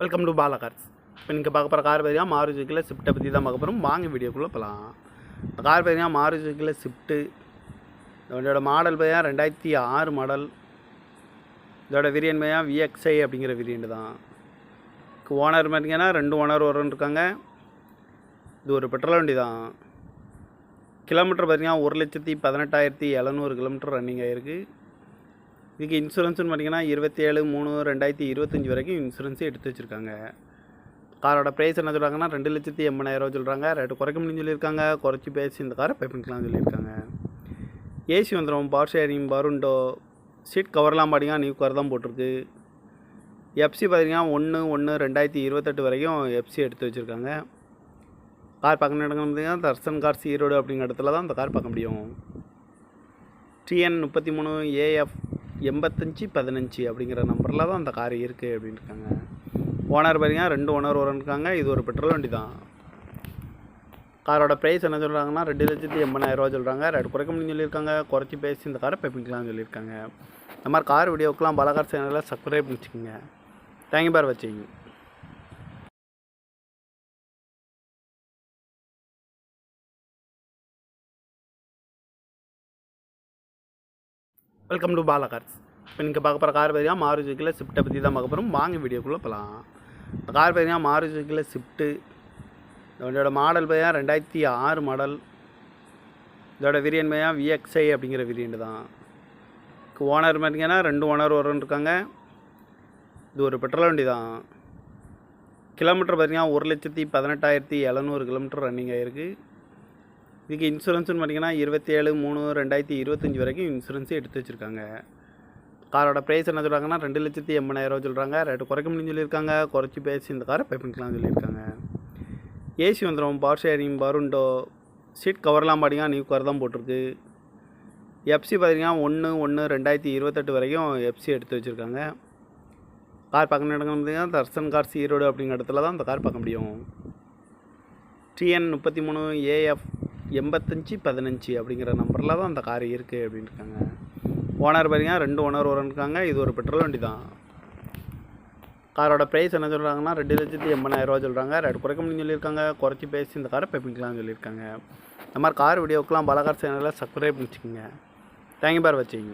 Welcome to Bala cars. இப்போ நீங்கள் பார்க்க போகிற கார் பார்த்தீங்கன்னா மாருதி சுசுக்கியில் ஸ்விஃப்ட்டை பற்றி தான் பார்க்க போகிறோம். வாங்க வீடியோக்குள்ளே போகலாம். இந்த கார் பார்த்தீங்கன்னா மாருதி சுசுக்கியில் ஸ்விஃப்ட்டு. இதோட மாடல் பார்த்தீங்கன்னா 2006 மாடல். இதோட வேரியன்ட் பார்த்தீங்கன்னா VXI அப்படிங்கிற வேரியண்ட் தான். ஓனர் பார்த்தீங்கன்னா 2 ஓனர் வரும்னு இருக்காங்க. இது ஒரு பெட்ரோல் வண்டி தான். கிலோமீட்டர் பார்த்தீங்கன்னா 1,18,700 கிலோமீட்டர் ரன்னிங் ஆகிருக்கு. இதுக்கு இன்சூரன்ஸ்னு பார்த்தீங்கன்னா 27/3/2025 வரைக்கும் இன்சூரன்ஸே எடுத்து வச்சுருக்காங்க. காரோட ப்ரைஸ் என்ன சொல்கிறாங்கன்னா 2,80,000 சொல்கிறாங்க. ரேட்டு குறைக்க முடியும்னு சொல்லியிருக்காங்க. குறைச்சி பேசி இந்த காரை பே பண்ணிக்கலாம்னு சொல்லியிருக்காங்க. ஏசி வந்துடும், பவர் ஷேரிங், பருண்டோ, சீட் கவர்லாம் பார்த்தீங்கன்னா நியூ கவர் தான் போட்டிருக்கு. எஃப்சி பார்த்தீங்கன்னா 1/1/2028 வரைக்கும் எஃப்சி எடுத்து வச்சுருக்காங்க. கார் பார்க்கணும் இடங்கள் பார்த்தீங்கன்னா தர்சன் கார்ஸ் ஈரோடு அப்படிங்கிற இடத்துல தான் இந்த கார் பார்க்க முடியும். TN 33 AF 8515 அப்படிங்கிற நம்பரில் தான் அந்த கார் இருக்குது அப்படின்னு இருக்காங்க. ஓனர் பார்த்தீங்கன்னா 2 ஓனர் வரும்னு. இது ஒரு பெட்ரோல் வண்டி தான். காரோட ப்ரைஸ் என்ன சொல்கிறாங்கன்னா 2,80,000 சொல்கிறாங்க. ரேட்டு குறைக்க முடியும்னு சொல்லியிருக்காங்க. குறைச்சி பேசி இந்த காரை பே பண்ணிக்கலாம்னு சொல்லியிருக்காங்க. இந்த மாதிரி கார் வீடியோக்கெலாம் பாலா சேனலில் சப்ஸ்கிரைப் பண்ணிச்சுக்கோங்க. தேங்க்யூ பார் வாட்சிங். Welcome to Bala cars. இப்போ நீங்கள் பார்க்க போகிற கார் பார்த்தீங்கன்னா மாருதி சுசுக்கியில் ஸ்விஃப்ட்டை பற்றி தான் பார்க்க போகிறோம். வாங்க வீடியோக்குள்ளே போகலாம். இந்த கார் பார்த்தீங்கன்னா மாருதி சுசுக்கியில் ஸ்விஃப்ட்டு. இதோட மாடல் பார்த்தீங்கன்னா 2006 மாடல். இதோட வேரியன்ட் பார்த்தீங்கன்னா VXI அப்படிங்கிற வேரியண்ட் தான். ஓனர் பார்த்தீங்கன்னா 2 ஓனர் வரும்னு இருக்காங்க. இது ஒரு பெட்ரோல் வண்டி தான். கிலோமீட்டர் பார்த்தீங்கன்னா 1,18,700 கிலோமீட்டர் ரன்னிங் ஆகிருக்கு. இதுக்கு இன்சூரன்ஸ்னு பார்த்தீங்கன்னா 27/3/2025 வரைக்கும் இன்சூரன்ஸே எடுத்து வச்சுருக்காங்க. காரோட ப்ரைஸ் என்ன சொல்கிறாங்கன்னா 2,80,000 சொல்கிறாங்க. ரேட்டு குறைக்க முடியும்னு சொல்லியிருக்காங்க. குறைச்சி பேசி இந்த காரை பே பண்ணிக்கலாம்னு சொல்லியிருக்காங்க. ஏசி வந்துடும், பவர் ஷேரிங், பருண்டோ, சீட் கவர்லாம் பார்த்தீங்கன்னா நியூ கவர் தான் போட்டிருக்கு. எஃப்சி பார்த்தீங்கன்னா 1/1/2028 வரைக்கும் எஃப்சி எடுத்து வச்சுருக்காங்க. கார் பார்க்கணும் இடங்கள் பார்த்தீங்கன்னா தர்சன் கார்ஸ் ஈரோடு அப்படிங்கிற இடத்துல தான் இந்த கார் பார்க்க முடியும். TN 33 AF 8515 அப்படிங்கிற நம்பரில் தான் அந்த கார் இருக்குது அப்படின்னு இருக்காங்க. ஓனர் பார்த்தீங்கன்னா 2 ஓனர் வரும்னு. இது ஒரு பெட்ரோல் வண்டி தான். காரோட ப்ரைஸ் என்ன சொல்கிறாங்கன்னா 2,80,000 சொல்கிறாங்க. ரேட்டு குறைக்க முடியும்னு சொல்லியிருக்காங்க. குறைச்சி பேசி இந்த காரை பே பண்ணிக்கலாம்னு சொல்லியிருக்காங்க. இந்த மாதிரி கார் வீடியோக்கெலாம் பாலா சேனலில் சப்ஸ்கிரைப் பண்ணிச்சுக்கோங்க. தேங்க்யூ பார் வாட்சிங்.